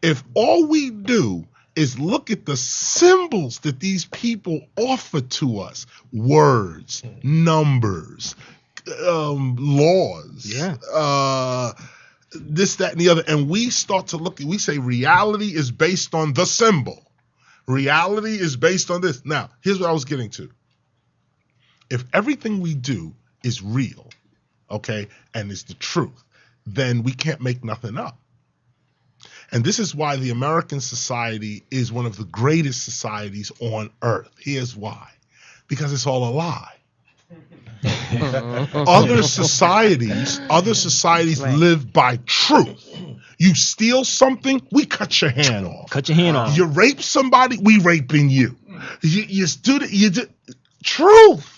If all we do is look at the symbols that these people offer to us, words, numbers, laws, this, that, and the other, and we start to look, we say reality is based on the symbol. Reality is based on this. Now, here's what I was getting to. If everything we do is real, okay, and is the truth, then we can't make nothing up. And this is why the American society is one of the greatest societies on earth. Here's why. Because it's all a lie. Other societies Right. live by truth. You steal something, we cut your hand off. Cut your hand off. You rape somebody, we raping you. You do truth.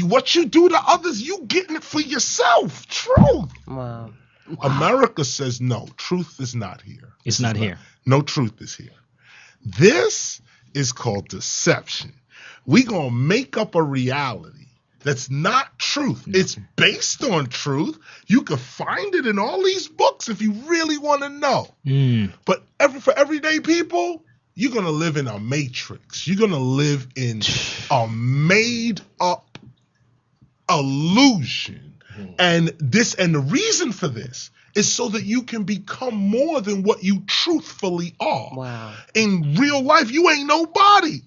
What you do to others, you getting it for yourself. Truth. Wow. America says no, truth is not here. It's not here. No truth is here. This is called deception. We gonna make up a reality that's not truth. It's based on truth. You can find it in all these books if you really want to know. But for everyday people, you're gonna live in a matrix. You're gonna live in a made up illusion. And the reason for this is so that you can become more than what you truthfully are. Wow. In real life, you ain't nobody.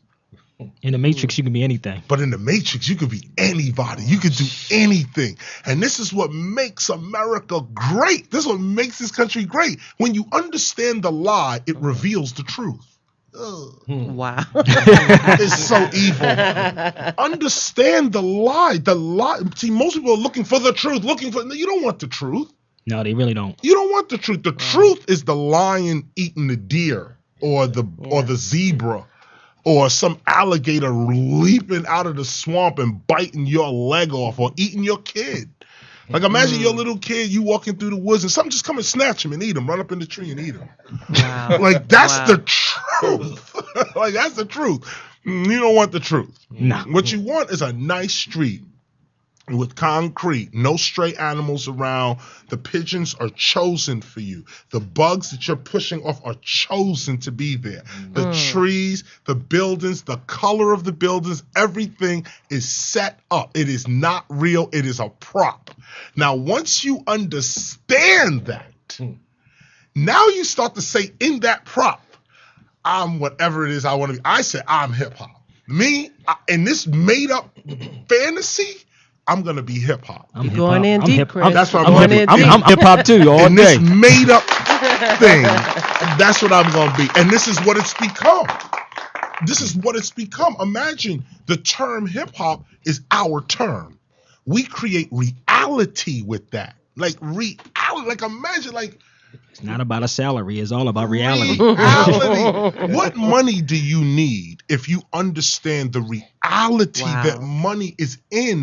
In the Matrix, you can be anything. But in the Matrix, you can be anybody. You can do anything. And this is what makes America great. This is what makes this country great. When you understand the lie, it reveals the truth. Wow. It's so evil. Understand the lie. The lie. See, most people are looking for the truth. You don't want the truth. No, they really don't. You don't want the truth. The truth is the lion eating the deer, or the zebra, or some alligator leaping out of the swamp and biting your leg off, or eating your kid. Like, imagine your little kid, you walking through the woods and something just come and snatch him and eat him, run up in the tree and eat him. Wow. Like, that's the truth. Like, that's the truth. You don't want the truth. No. What you want is a nice street with concrete, no stray animals around. The pigeons are chosen for you. The bugs that you're pushing off are chosen to be there. The trees, the buildings, the color of the buildings, everything is set up. It is not real. It is a prop. Now, once you understand that, now you start to say in that prop, I'm whatever it is I want to be. I say I'm hip hop. In this made up fantasy, I'm gonna be hip hop. I'm hip Going in deep, Chris. That's what I'm hip hop too, all And day. this made up thing, that's what I'm gonna be. And this is what it's become. This is what it's become. Imagine the term hip hop is our term. We create reality with that. Like reality. Like imagine It's not about a salary. It's all about reality. reality. What money do you need if you understand the reality that money is in?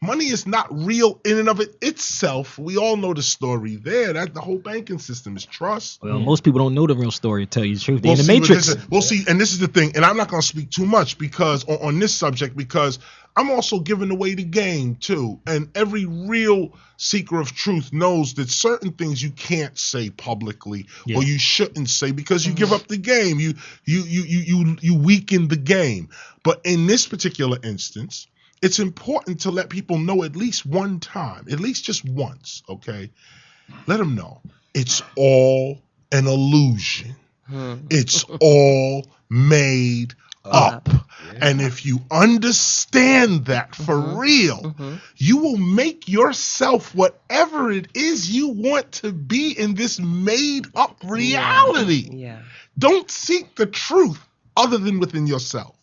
Money is not real in and of itself. We all know the story there. That the whole banking system is trust. Well, most people don't know the real story, to tell you the truth. They're in the see what Matrix. We'll see, and this is the thing, and I'm not going to speak too much because on this subject, because I'm also giving away the game too. And every real seeker of truth knows that certain things you can't say publicly or you shouldn't say because you give up the game. You weaken the game. But in this particular instance, it's important to let people know at least one time, at least just once, okay? Let them know it's all an illusion. It's all made up. And if you understand that for real, you will make yourself whatever it is you want to be in this made up reality. Yeah. Don't seek the truth other than within yourself.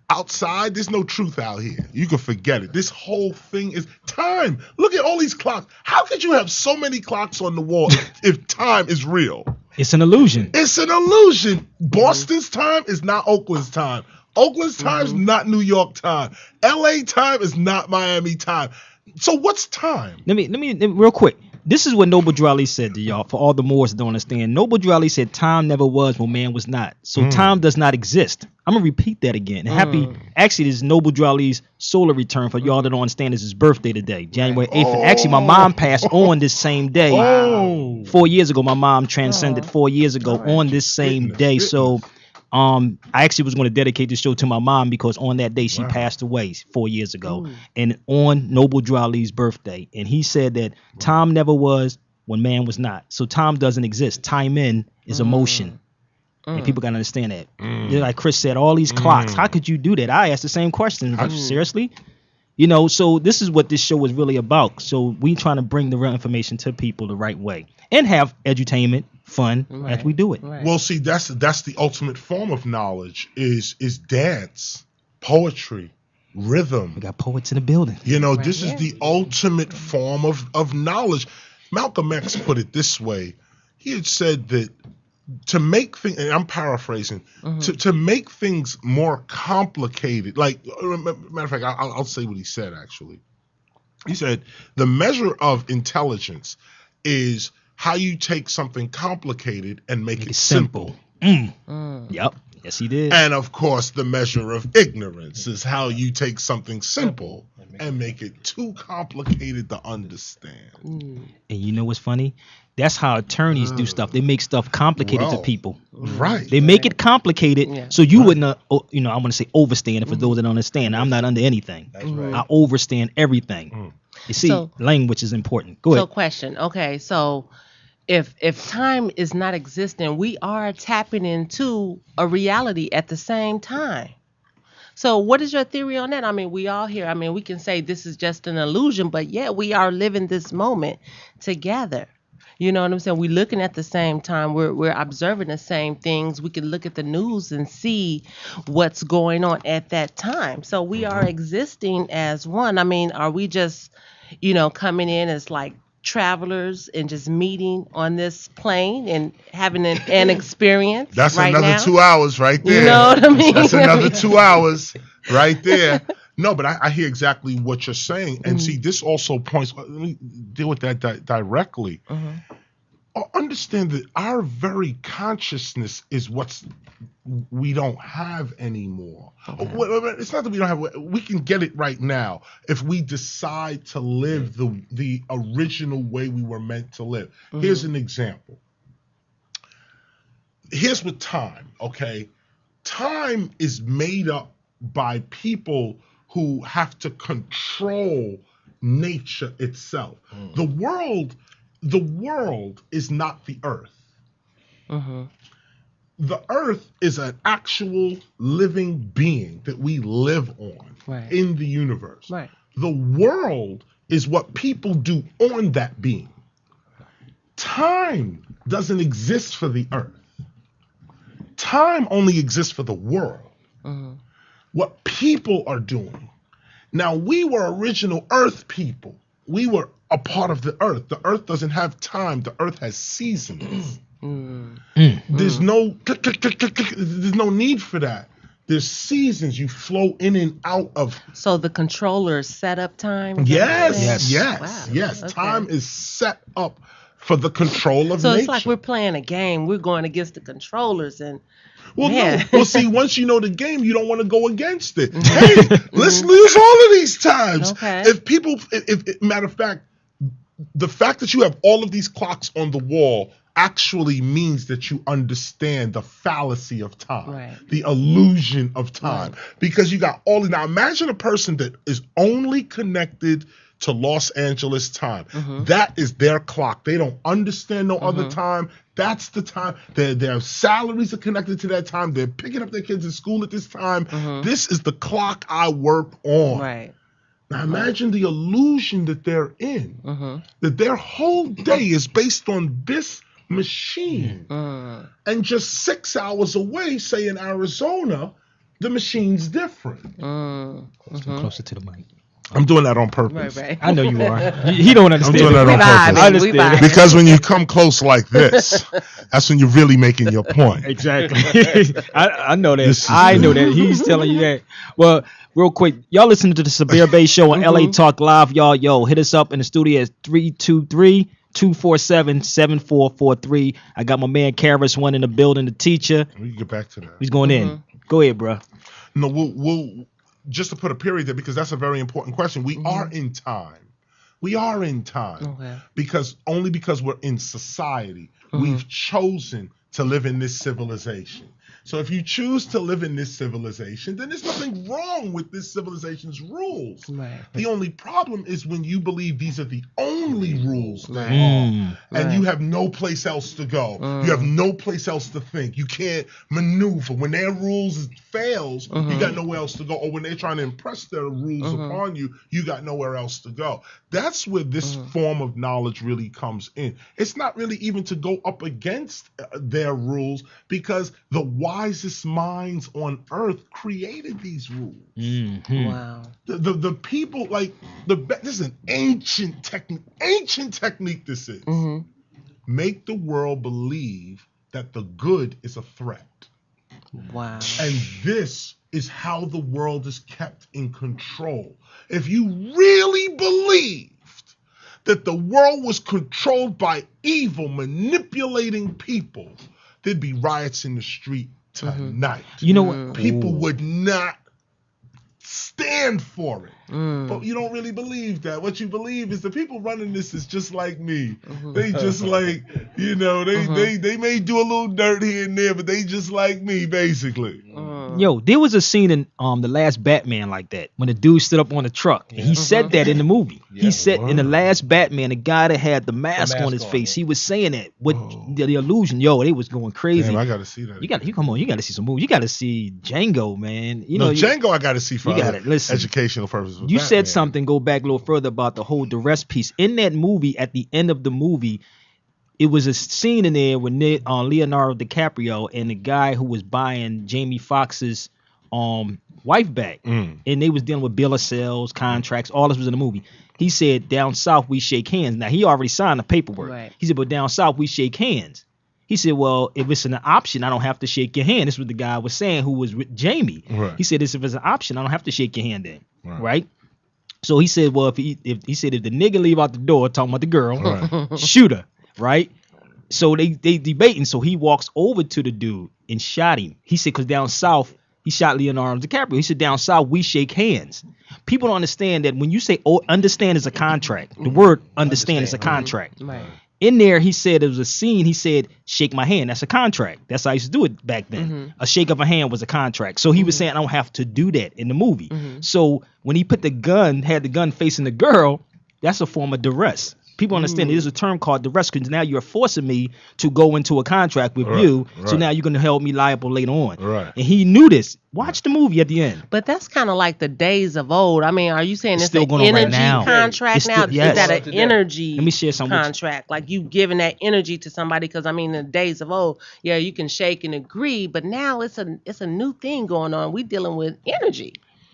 Outside, there's no truth out here. You can forget it. This whole thing is time. Look at all these clocks. How could you have so many clocks on the wall if time is real? It's an illusion. It's an illusion. Boston's time is not Oakland's time. Oakland's time is not New York time. LA time is not Miami time. So what's time? Let me real quick. This is what Noble Drew Ali said to y'all. For all the Moors that don't understand, Noble Drew Ali said, "Time never was when man was not." So time does not exist. I'm gonna repeat that again. Actually, this is Noble Drew Ali's solar return. For y'all that don't understand, this is his birthday today, January 8th. And actually, my mom passed on this same day. 4 years ago, my mom transcended 4 years ago on this same day. So. I actually was going to dedicate this show to my mom because on that day she passed away 4 years ago, and on Noble Drew Ali's birthday. And he said that time never was when man was not. So time doesn't exist. Time in is emotion, and people gotta understand that. Like Chris said, all these clocks. How could you do that? I asked the same question. Seriously, So this is what this show is really about. So we trying to bring the real information to people the right way and have edutainment. Fun as we do it. Well, see, that's the ultimate form of knowledge is dance, poetry, rhythm. We got poets in the building. This is the ultimate form of knowledge. Malcolm X put it this way. He had said that to make things, and I'm paraphrasing, to make things more complicated, like, matter of fact, I'll say what he said, actually. He said, the measure of intelligence is how you take something complicated and make it simple. Yep. Yes, he did. And of course, the measure of ignorance is how you take something simple and make it too complicated to understand. And you know what's funny? That's how attorneys do stuff. They make stuff complicated to people. Right. They make it complicated so you wouldn't, I want to say overstand it for those that don't understand. I'm not under anything. That's right. I overstand everything. You see, language is important. Go ahead. So question. Okay, so if time is not existing, we are tapping into a reality at the same time. So what is your theory on that? I mean, we all here. I mean, we can say this is just an illusion, but yet we are living this moment together. You know what I'm saying? We're looking at the same time. We're observing the same things. We can look at the news and see what's going on at that time. So we are existing as one. I mean, are we just, coming in as like travelers and just meeting on this plane and having an experience? That's right another now? 2 hours right there. You know what I mean? That's another 2 hours right there. No, but I hear exactly what you're saying. And see, this also points, let me deal with that directly. Understand that our very consciousness is what's we don't have anymore. It's not that we don't have, we can get it right now if we decide to live the original way we were meant to live. Here's an example. Here's with time, okay? Time is made up by people who have to control nature itself. The world is not the earth. The earth is an actual living being that we live on in the universe. The world is what people do on that being. Time doesn't exist for the earth. Time only exists for the world. What people are doing. Now, we were original earth people. We were a part of the earth. The earth doesn't have time. The earth has seasons. There's no need for that. There's seasons. You flow in and out of. So the controllers set up time? Yes. Okay. Time is set up for the control of nature. So it's like we're playing a game. We're going against the controllers and. Well, no. Well, see, once you know the game, you don't want to go against it. Hey, let's lose all of these times. Okay. If matter of fact, the fact that you have all of these clocks on the wall actually means that you understand the fallacy of time, the illusion of time, because you got all. Now, imagine a person that is only connected to Los Angeles time. That is their clock. They don't understand no other time. That's the time. Their salaries are connected to that time. They're picking up their kids in school at this time. This is the clock I work on. Now imagine the illusion that they're in, that their whole day is based on this machine. And just 6 hours away, say in Arizona, the machine's different. Closer to the mic. I'm doing that on purpose. I know you are. He don't understand. I'm doing that on purpose. I understand. Because when you come close like this, that's when you're really making your point. Exactly. I know that. I know that. He's telling you that. Well, real quick, y'all listening to the Sabir Bey Show on LA Talk Live. Y'all, hit us up in the studio at 247-7443. I got my man KRS-One in the building, the teacher. We can get back to that. He's going in. Go ahead, bro. No, we'll just to put a period there because that's a very important question. We are in time. We are in time because we're in society. We've chosen to live in this civilization. So if you choose to live in this civilization, then there's nothing wrong with this civilization's rules. Right. The only problem is when you believe these are the only rules there are, and you have no place else to go. You have no place else to think. You can't maneuver. When their rules fails, you got nowhere else to go. Or when they're trying to impress their rules upon you, you got nowhere else to go. That's where this form of knowledge really comes in. It's not really even to go up against their rules because the wisest minds on earth created these rules. Wow. The people this is an ancient technique this is. Make the world believe that the good is a threat. Wow. And this is how the world is kept in control. If you really believed that the world was controlled by evil, manipulating people, there'd be riots in the street tonight. You know what? People would not stand for it. But you don't really believe that. What you believe is the people running this is just like me. They just like, they may do a little dirt here and there, but they just like me, basically. Yo, there was a scene in the last Batman like that when the dude stood up on the truck. And he said that in the movie. He said in the last Batman, the guy that had the mask on his face, he was saying that with the illusion. Yo, they was going crazy. Damn, I gotta see that. You gotta see some movies. You gotta see Django, man. Django I gotta see for listen, educational purposes. You said something, go back a little further about the whole duress piece. In that movie, at the end of the movie, it was a scene in there with Leonardo DiCaprio and the guy who was buying Jamie Foxx's wife back. And they was dealing with bill of sales, contracts, all this was in the movie. He said, down south, we shake hands. Now, he already signed the paperwork. Right. He said, but down south, we shake hands. He said, well, if it's an option, I don't have to shake your hand. This is what the guy was saying who was with Jamie. Right. He said, if it's an option, I don't have to shake your hand then. Right? So he said, well, if the nigga leave out the door, talking about the girl, shoot her, right? So they debating. So he walks over to the dude and shot him. He said, because down south, he shot Leonardo DiCaprio. He said, down south, we shake hands. People don't understand that when you say understand is a contract, the word understand is a contract. Right. In there, he said there was a scene. He said, shake my hand. That's a contract. That's how I used to do it back then. A shake of a hand was a contract. So he was saying, I don't have to do that in the movie. So when he had the gun facing the girl, that's a form of duress. People understand there's a term called duress because now you're forcing me to go into a contract with you. So now you're going to hold me liable later on. Right. And he knew this. Watch the movie at the end. But that's kind of like the days of old. I mean, are you saying it's an energy contract now? Yes. Is that an energy Let me share some contract? Like you giving that energy to somebody? Because I mean, in the days of old, yeah, you can shake and agree. But now it's a new thing going on. We dealing with energy.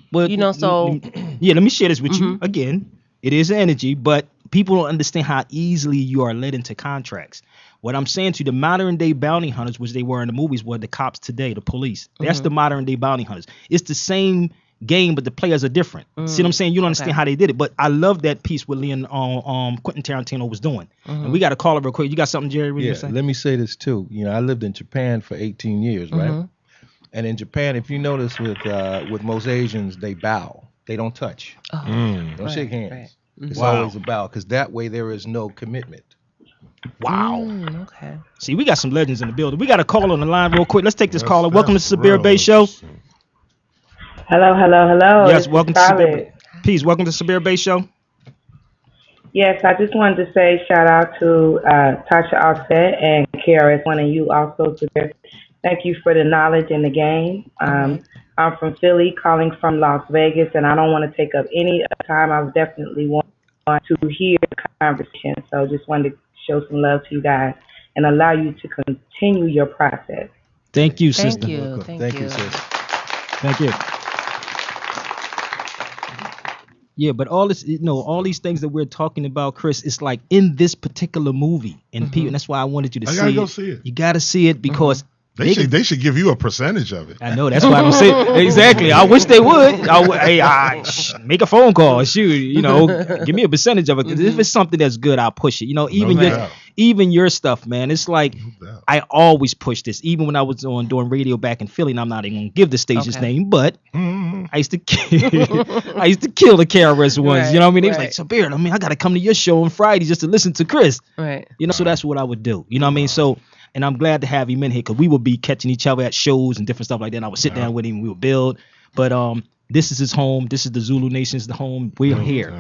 But so yeah, let me share this with you again. It is energy, but people don't understand how easily you are led into contracts. What I'm saying to you, the modern day bounty hunters, which they were in the movies, were the cops today, the police. That's the modern day bounty hunters. It's the same game, but the players are different. See what I'm saying? You don't understand how they did it. But I love that piece what Quentin Tarantino was doing. And we got to call it real quick. You got something, Jerry? Let me say this too. I lived in Japan for 18 years, right? And in Japan, if you notice with most Asians, they bow. They don't touch. They don't shake hands. Right. It's always a bow because that way there is no commitment. Wow. Okay. See, we got some legends in the building. We got a call on the line real quick. Let's take this caller. Welcome to Sabir Bey Show. Hello. Yes, welcome to Sabir Bey. Peace. Welcome to Sabir Bey Show. Yes, I just wanted to say shout out to Tasha Offset and KRS-One and you also. Thank you for the knowledge in the game. I'm from Philly, calling from Las Vegas, and I don't want to take up any time. I definitely want to hear the conversation, so just wanted to show some love to you guys and allow you to continue your process. Thank you, sister. Thank you, sis. Thank you. Yeah, but all this, all these things that we're talking about, Chris, it's like in this particular movie, and people, and that's why I wanted you to see it. Go see it. You got to see it because They should give you a percentage of it. I know, that's why I'm saying exactly. I wish they would. Make a phone call. Shoot, give me a percentage of it. Because if it's something that's good, I'll push it. Even your stuff, man. It's like I always push this. Even when I was doing radio back in Philly, and I'm not even gonna give the station's name, but I used to kill the KRS ones. Right, you know what I mean? They was like, Sabir, I gotta come to your show on Friday just to listen to Chris. Right. So that's what I would do. You know what I mean? So. And I'm glad to have him in here because we would be catching each other at shows and different stuff like that. And I would sit down with him and we would build. But this is his home. This is the Zulu Nation's the home. We're here.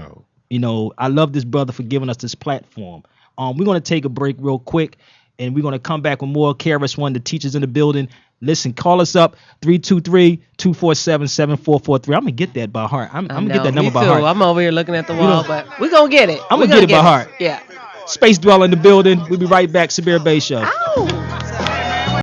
I love this brother for giving us this platform. We're going to take a break real quick. And we're going to come back with more KRS-One, the teachers in the building. Listen, call us up, 323-247-7443. I'm going to get that by heart. I'm going to get that number by heart. I'm over here looking at the wall, but we're going to get it. I'm going to get it by heart. Yeah. Space Dweller in the building. We'll be right back. Sabir Bey Show. Ow.